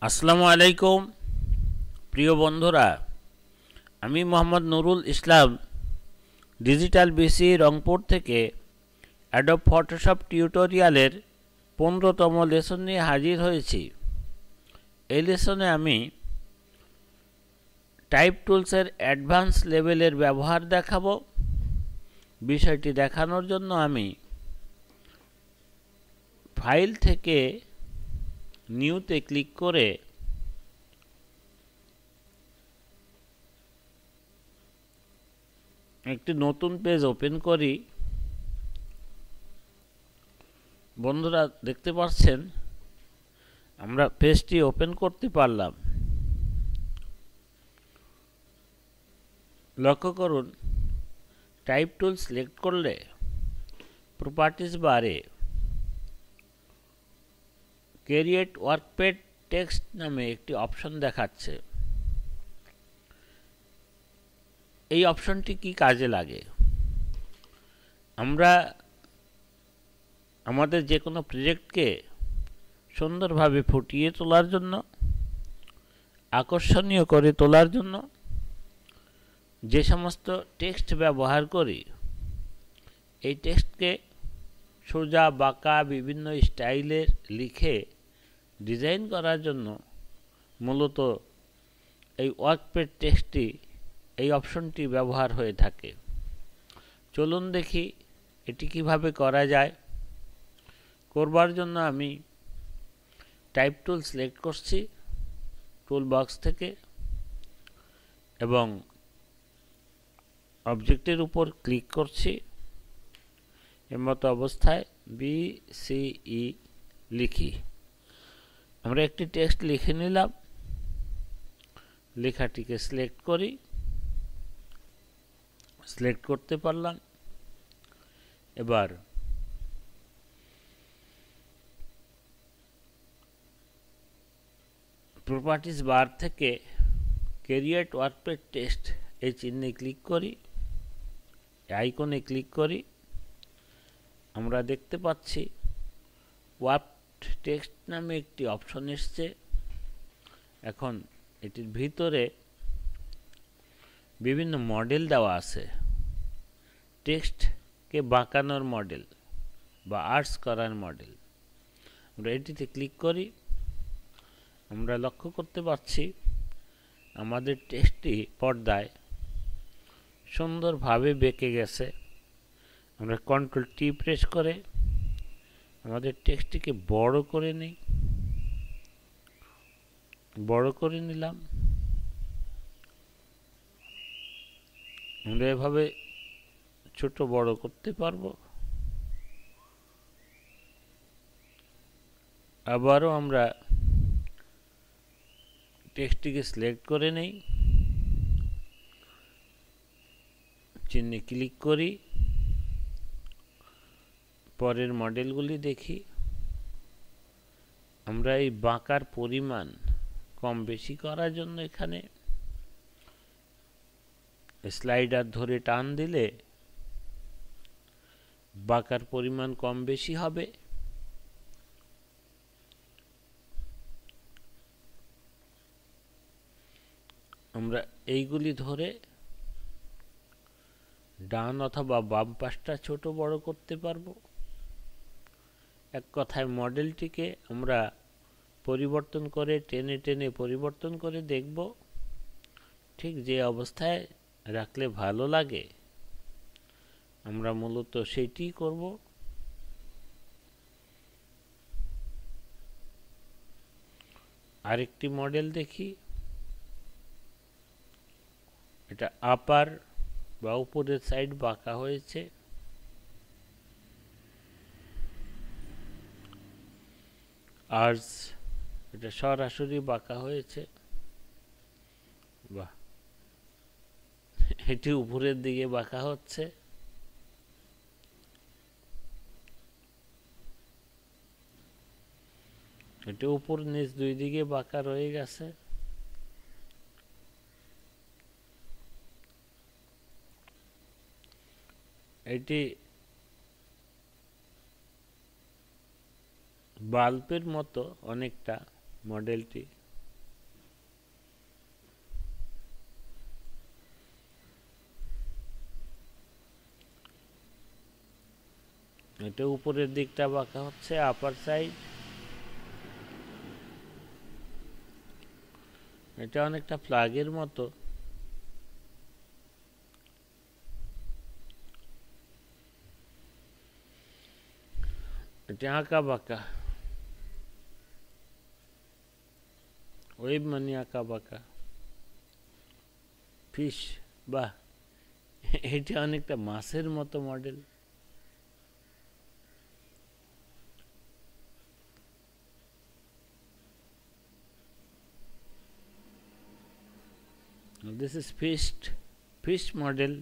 আসসালামু আলাইকুম প্রিয় বন্ধুরা, আমি মোহাম্মদ নুরুল ইসলাম ডিজিটাল বিসি রংপুর থেকে অ্যাডোব ফটোশপ টিউটোরিয়ালের 15তম লেসন নিয়ে হাজির হয়েছি। এই লেসনে আমি টাইপ টুলসের অ্যাডভান্স লেভেলের ব্যবহার দেখাবো। বিষয়টি দেখানোর জন্য আমি ফাইল থেকে নিউতে ক্লিক করে একটি নতুন পেজ ওপেন করি। বন্ধুরা দেখতে পাচ্ছেন আমরা পেজটি ওপেন করতে পারলাম। লক্ষ্য করুন, টাইপ টুল সিলেক্ট করলে প্রপার্টিজ বারে ক্রিয়েট ওয়ার্কপেজ টেক্সট নামে একটি অপশন দেখাচ্ছে। এই অপশনটি কি কাজে লাগে? আমরা আমাদের যে কোনো প্রজেক্টকে সুন্দরভাবে ফুটিয়ে তোলার জন্য, আকর্ষণীয় করে তোলার জন্য যে সমস্ত টেক্সট ব্যবহার করি, এই টেক্সটকে সোজা বাঁকা বিভিন্ন স্টাইলের লিখে ডিজাইন করার জন্য মূলত এই ওয়ার্কপেজ টেক্সটটি, এই অপশনটি ব্যবহার হয়ে থাকে। চলুন দেখি এটি কিভাবে করা যায়। করবার জন্য আমি টাইপ টুল সিলেক্ট করছি টুল বক্স থেকে এবং অবজেক্টের উপর ক্লিক করছি। এর মতো অবস্থায় BCE লিখি। আমরা একটি টেক্সট লিখে নিলাম। লেখাটিকে সিলেক্ট করি, সিলেক্ট করতে পারলাম। এবার প্রপার্টিজ বার থেকে ক্রিয়েট ওয়ার্কপেজ টেক্সট এই চিহ্নে ক্লিক করি, আইকনে ক্লিক করি। আমরা দেখতে পাচ্ছি ওয়ার্কপেজ টেক্সট নামে একটি অপশন এসছে। এখন এটির ভিতরে বিভিন্ন মডেল দেওয়া আছে। টেক্সটকে বাঁকানোর মডেল বা আর্টস করার মডেল। আমরা এটিতে ক্লিক করি। আমরা লক্ষ্য করতে পারছি আমাদের টেক্সটটি পর্দায় সুন্দরভাবে বেঁকে গেছে। আমরা Ctrl+T প্রেস করে আমাদের টেক্সটটিকে বড় করে নিই। বড় করে নিলাম। আমরা এভাবে ছোট বড় করতে পারবো। আবারও আমরা টেক্সটটিকে সিলেক্ট করে নেই, চিহ্নে ক্লিক করি। পরের মডেলগুলি দেখি। আমরা এই বাঁকার পরিমাণ কম বেশি করার জন্য এখানে স্লাইডার ধরে টান দিলে বাঁকার পরিমাণ কম বেশি হবে। আমরা এইগুলি ধরে ডান অথবা বাম পাশটা ছোট বড় করতে পারবো। এক কথায় মডেলটিকে আমরা পরিবর্তন করে টেনে টেনে পরিবর্তন করে দেখব ঠিক যে অবস্থায় রাখলে ভালো লাগে আমরা মূলত সেটিই করব। আরেকটি মডেল দেখি। এটা আপার বা উপরের সাইড বাঁকা হয়েছে। আর্স, এটা সরাসরি বাঁকা হয়েছে। বাহ, এটি উপরের দিকে বাঁকা হচ্ছে। এটি উপর নিচ দুই দিকে বাঁকা রয়ে গেছে। এটি বাল্বের মতো অনেকটা মডেলটি। এটা উপরের দিকটা বাঁকা হচ্ছে, আপার সাইড। এটা অনেকটা প্লাগের মতো। এটা আঁকা বাঁকা, ওয়েব মানে আঁকা বাঁকা। ফিশ, বাহ, এটা অনেকটা মাছের মতো model. This is fish model.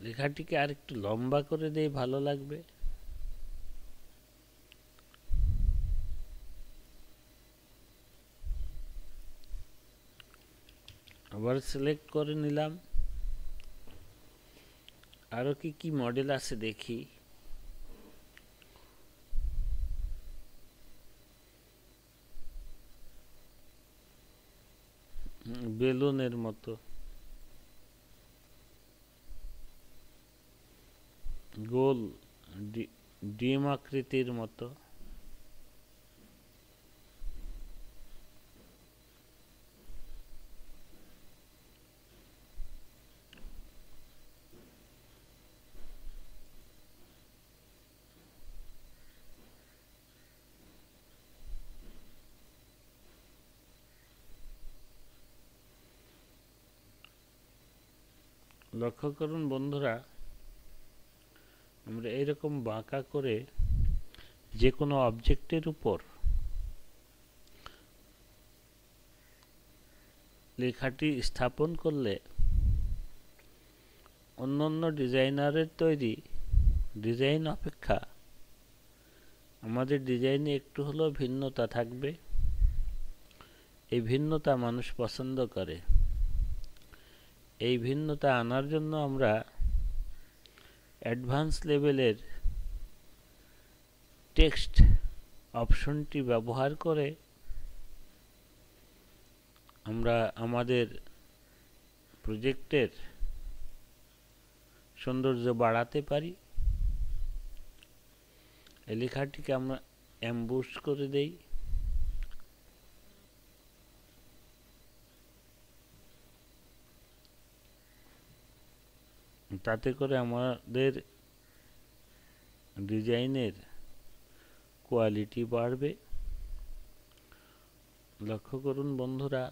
লেখাটিকে আর একটু লম্বা করে দেই, ভালো লাগবে। আবার সিলেক্ট করে নিলাম। আরো কি কি মডেল আছে দেখি। বেলুনের মতো, গোল ডিম আকৃতির মতো। লক্ষ্য করুন বন্ধুরা, আমরা এরকম বাঁকা করে যে কোনো অবজেক্টের উপর লেখাটি স্থাপন করলে অন্যান্য ডিজাইনারের তৈরি ডিজাইন অপেক্ষা আমাদের ডিজাইনে একটু হলেও ভিন্নতা থাকবে। এই ভিন্নতা মানুষ পছন্দ করে। এই ভিন্নতা আনার জন্য আমরা অ্যাডভান্স লেভেলের টেক্সট অপশনটি ব্যবহার করে আমরা আমাদের প্রজেক্টের সৌন্দর্য বাড়াতে পারি। এই লেখাটিকে আমরা এমবুশ করে দেই। তাতে করে আমাদের ডিজাইনের কোয়ালিটি বাড়বে। লক্ষ্য করুন বন্ধুরা,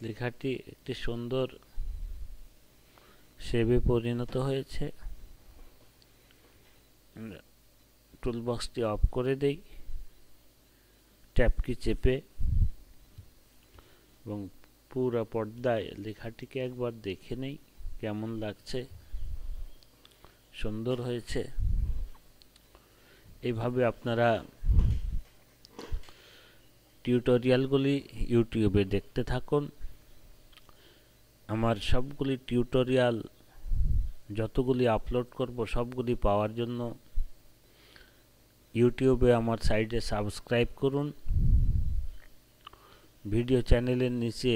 লেখাটি একটি সুন্দর শেপে পরিণত হয়েছে। টুলবক্সটি অফ করে দেই, ট্যাব কি চেপে, এবং পুরো পর্দায় লেখাটিকে একবার দেখে নেই কেমন লাগছে। সুন্দর হয়েছে। এইভাবে আপনারা টিউটোরিয়ালগুলি ইউটিউবে দেখতে থাকুন। আমার সবগুলি টিউটোরিয়াল যতগুলি আপলোড করব সবগুলি পাওয়ার জন্য ইউটিউবে আমার সাইটে সাবস্ক্রাইব করুন। ভিডিও চ্যানেলের নিচে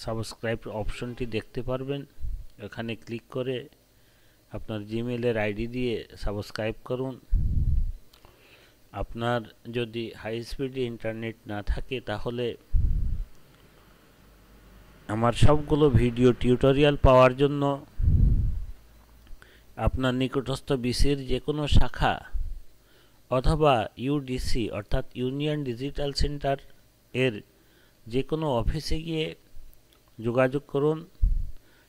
সাবস্ক্রাইব অপশনটি দেখতে পারবেন। এখানে ক্লিক করে আপনার জিমেইলের আইডি দিয়ে সাবস্ক্রাইব করুন। আপনার যদি হাই স্পিডে ইন্টারনেট না থাকে তাহলে আমার সবগুলো ভিডিও টিউটোরিয়াল পাওয়ার জন্য আপনার নিকটস্থ বিসির যে কোনো শাখা অথবা ইউডিসি অর্থাৎ ইউনিয়ন ডিজিটাল সেন্টার এর যে কোনো অফিসে গিয়ে যোগাযোগ করুন।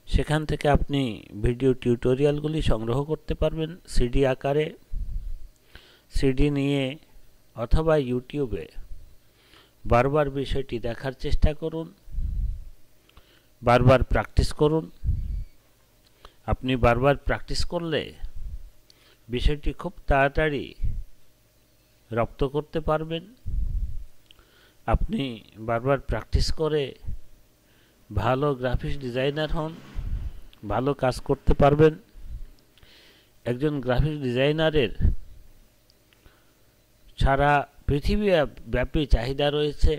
সেখান থেকে আপনি ভিডিও টিউটোরিয়ালগুলি সংগ্রহ করতে পারবেন সিডি আকারে। সিডি নিয়ে অথবা ইউটিউবে বারবার বিষয়টি দেখার চেষ্টা করুন, বারবার প্র্যাকটিস করুন। আপনি বারবার প্র্যাকটিস করলে বিষয়টি খুব তাড়াতাড়ি রপ্ত করতে পারবেন। আপনি বারবার প্র্যাকটিস করে ভালো গ্রাফিক্স ডিজাইনার হন, ভালো কাজ করতে পারবেন। একজন গ্রাফিক্স ডিজাইনারের সারা পৃথিবীব্যাপী চাহিদা রয়েছে।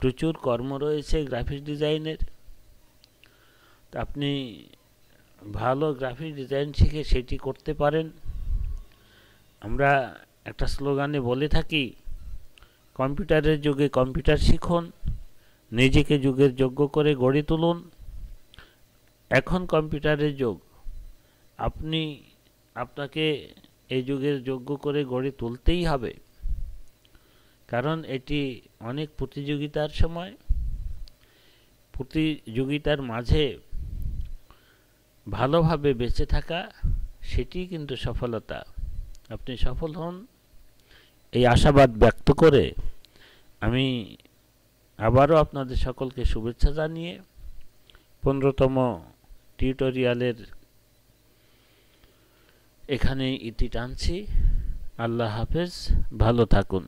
প্রচুর কর্ম রয়েছে গ্রাফিক্স ডিজাইনের। আপনি ভালো গ্রাফিক ডিজাইন শিখে সেটি করতে পারেন। আমরা একটা স্লোগানে বলে থাকি, কম্পিউটারের যুগে কম্পিউটার শিখুন, নিজেকে যুগের যোগ্য করে গড়ে তুলুন। এখন কম্পিউটারের যুগ, আপনাকে এই যুগের যোগ্য করে গড়ে তুলতেই হবে, কারণ এটি অনেক প্রতিযোগিতার সময়। প্রতিযোগিতার মাঝে ভালোভাবে বেঁচে থাকা, সেটি কিন্তু সফলতা। আপনি সফল হন, এই আশাবাদ ব্যক্ত করে আমি আবারও আপনাদের সকলকে শুভেচ্ছা জানিয়ে 15তম টিউটোরিয়ালের এখানেই ইতি টানছি। আল্লাহ হাফেজ, ভালো থাকুন।